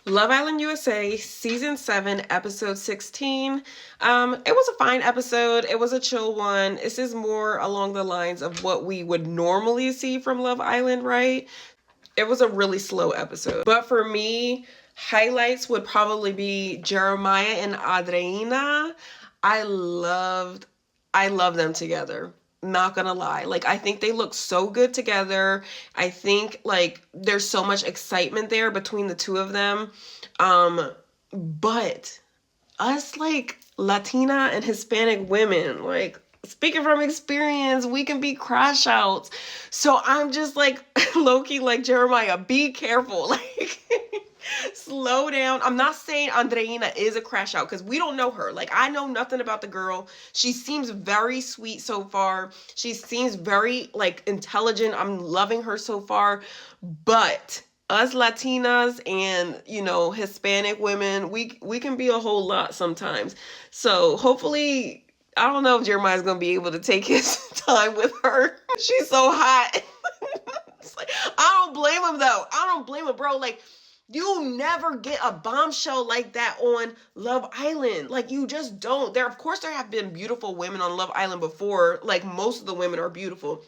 Love Island USA, Season 7, Episode 16. It was a fine episode. It was a chill one. This is more along the lines of what we would normally see from Love Island, right? It was a really slow episode. But for me, highlights would probably be Jeremiah and Adriana. I love them together. Not gonna lie. Like, I think they look so good together. I think, like, there's so much excitement there between the two of them. But us, like, Latina and Hispanic women, like, speaking from experience, we can be crash outs. So I'm just like, low-key, like, Jeremiah, be careful. Like, slow down. I'm not saying Andreina is a crash out because we don't know her. Like, I know nothing about the girl. She seems very sweet so far. She seems very, like, intelligent. I'm loving her so far. But us Latinas and, you know, Hispanic women, we can be a whole lot sometimes. So hopefully, I don't know if Jeremiah's going to be able to take his time with her. She's so hot. It's like, I don't blame him, though. I don't blame him, bro. Like, you never get a bombshell like that on Love Island. Like, you just don't. Of course, there have been beautiful women on Love Island before. Like, most of the women are beautiful.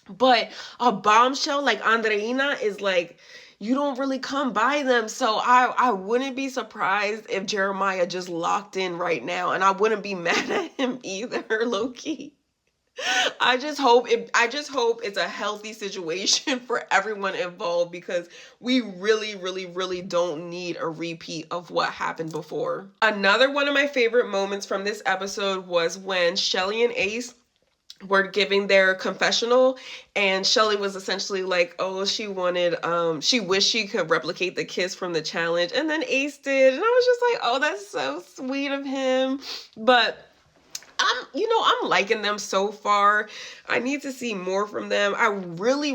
But a bombshell like Andreina is like, you don't really come by them. So I wouldn't be surprised if Jeremiah just locked in right now. And I wouldn't be mad at him either, low-key. I just hope it's a healthy situation for everyone involved, because we really don't need a repeat of what happened before. Another one of my favorite moments from this episode was when Shelly and Ace were giving their confessional, and Shelly was essentially like, oh, she wished she could replicate the kiss from the challenge, and then Ace did, and I was just like, oh, that's so sweet of him. But I'm liking them so far. I need to see more from them. I really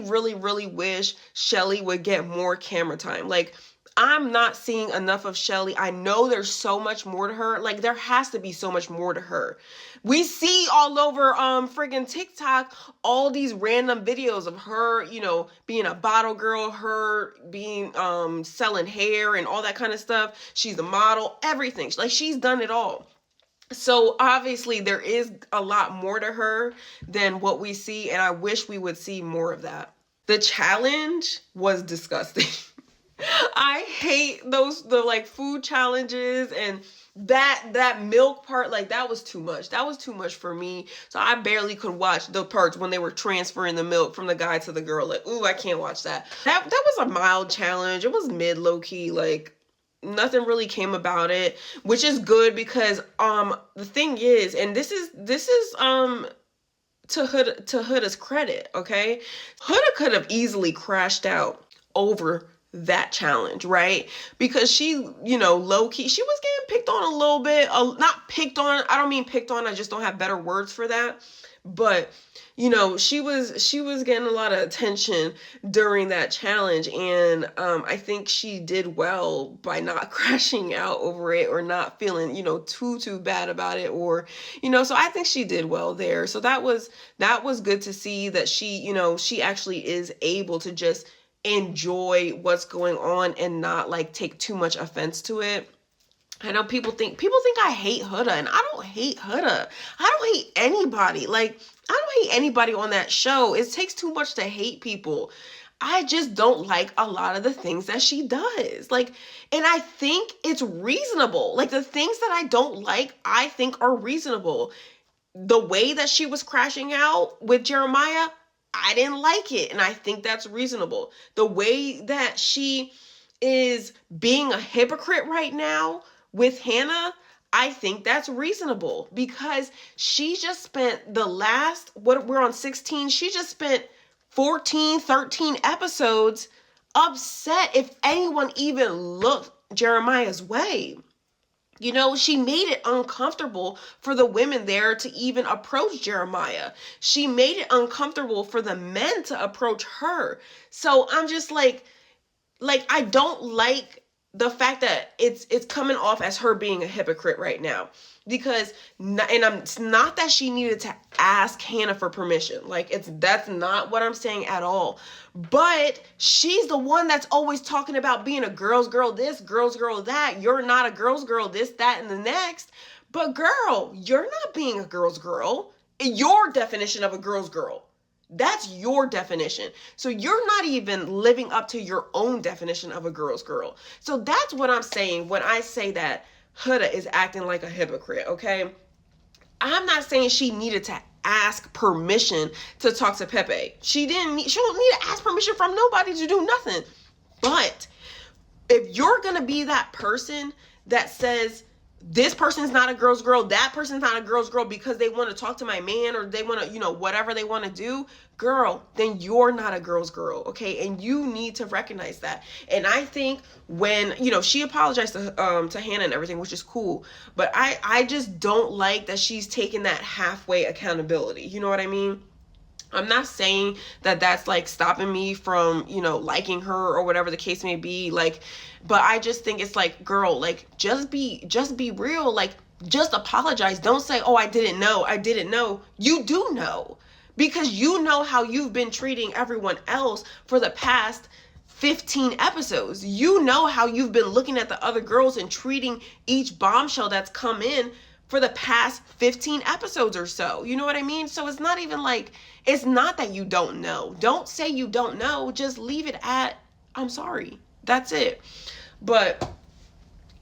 wish Shelly would get more camera time. Like, I'm not seeing enough of Shelly. I know there's so much more to her. Like, there has to be so much more to her. We see all over friggin' TikTok all these random videos of her, you know, being a bottle girl, her being selling hair and all that kind of stuff. She's a model, everything. Like, she's done it all. So obviously there is a lot more to her than what we see, and I wish we would see more of that. The challenge was disgusting. I hate the like food challenges, and that milk part, like, that was too much. That was too much for me. So I barely could watch the parts when they were transferring the milk from the guy to the girl. Like, ooh, I can't watch that. That was a mild challenge. It was mid, low-key, like, nothing really came about it, which is good, because the thing is, and this is to Huda's credit, okay? Huda could have easily crashed out over that challenge, right? Because she, you know, low-key, she was getting picked on a little bit. Not picked on, I don't mean picked on, I just don't have better words for that. But, you know, she was getting a lot of attention during that challenge, and I think she did well by not crashing out over it, or not feeling, you know, too bad about it, or, you know, so I think she did well there. So that was good to see that she, you know, she actually is able to just enjoy what's going on and not, like, take too much offense to it. I know people think I hate Huda, and I don't hate Huda. I don't hate anybody. Like, I don't hate anybody on that show. It takes too much to hate people. I just don't like a lot of the things that she does. Like, and I think it's reasonable. Like, the things that I don't like, I think are reasonable. The way that she was crashing out with Jeremiah, I didn't like it, and I think that's reasonable. The way that she is being a hypocrite right now with Hannah, I think that's reasonable, because she just spent we're on 16, she just spent 14, 13 episodes upset if anyone even looked Jeremiah's way. You know, she made it uncomfortable for the women there to even approach Jeremiah. She made it uncomfortable for the men to approach her. So I'm just like I don't like the fact that it's coming off as her being a hypocrite right now. Because it's not that she needed to ask Hannah for permission. Like, that's not what I'm saying at all. But she's the one that's always talking about being a girl's girl this, girl's girl that. You're not a girl's girl this, that, and the next. But girl, you're not being a girl's girl. Your definition of a girl's girl. That's your definition. So you're not even living up to your own definition of a girl's girl. So that's what I'm saying when I say that Huda is acting like a hypocrite, okay? I'm not saying she needed to ask permission to talk to Pepe. She don't need to ask permission from nobody to do nothing. But if you're going to be that person that says, this person's not a girl's girl, that person's not a girl's girl because they want to talk to my man or they want to, whatever they want to do, girl, then you're not a girl's girl, okay? And you need to recognize that. And I think when, she apologized to Hannah and everything, which is cool, but I just don't like that she's taking that halfway accountability. You know what I mean? I'm not saying that that's like stopping me from, liking her or whatever the case may be. Like, but I just think it's like, girl, like, just be real. Like, just apologize. Don't say, oh, I didn't know. You do know, because you know how you've been treating everyone else for the past 15 episodes. You know how you've been looking at the other girls and treating each bombshell that's come in for the past 15 episodes or so. You know what I mean? So it's not even like, it's not that you don't know. Don't say you don't know. Just leave it at, I'm sorry. That's it. But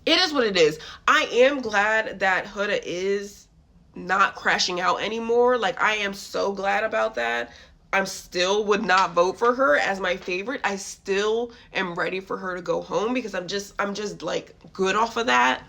it is what it is. I am glad that Huda is not crashing out anymore. Like, I am so glad about that. I still would not vote for her as my favorite. I still am ready for her to go home because I'm just like good off of that.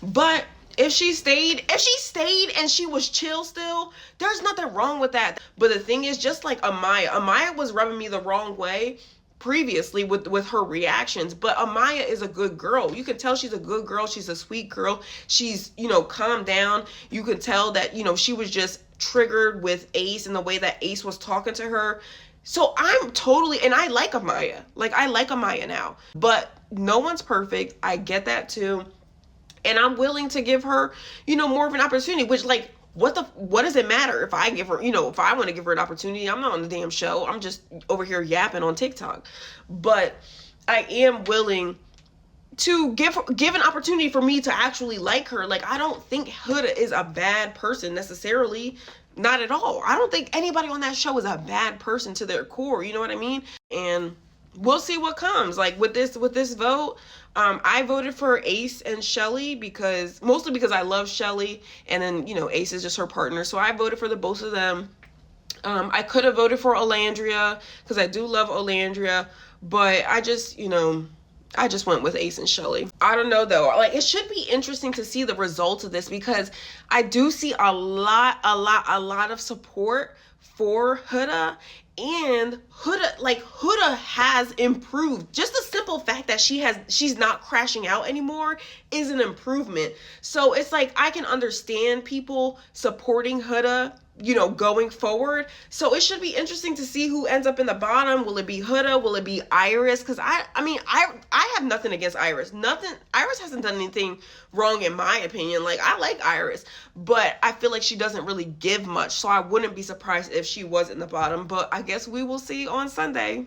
But if she stayed and she was chill still, there's nothing wrong with that. But the thing is, just like Amaya was rubbing me the wrong way previously with her reactions, but Amaya is a good girl. You can tell she's a good girl. She's a sweet girl. She's, calmed down. You could tell that, she was just triggered with Ace and the way that Ace was talking to her. So and I like Amaya. Like, I like Amaya now. But no one's perfect. I get that too. And I'm willing to give her, more of an opportunity, which, like, what does it matter if I give her, if I want to give her an opportunity? I'm not on the damn show. I'm just over here yapping on TikTok. But I am willing to give an opportunity for me to actually like her. Like, I don't think Huda is a bad person necessarily. Not at all. I don't think anybody on that show is a bad person to their core. You know what I mean? And we'll see what comes. Like, with this vote, I voted for Ace and Shelly mostly because I love Shelly, and then, Ace is just her partner. So I voted for the both of them. I could have voted for Olandria because I do love Olandria, but I just went with Ace and Shelly. I don't know though. Like, it should be interesting to see the results of this because I do see a lot of support for Huda. And Huda has improved. Just the simple fact that she's not crashing out anymore is an improvement. So it's like, I can understand people supporting Huda, going forward. So it should be interesting to see who ends up in the bottom. Will it be Huda? Will it be Iris? Because I have nothing against Iris. Nothing. Iris hasn't done anything wrong in my opinion. Like, I like Iris, but I feel like she doesn't really give much. So I wouldn't be surprised if she was in the bottom. But I guess we will see on Sunday.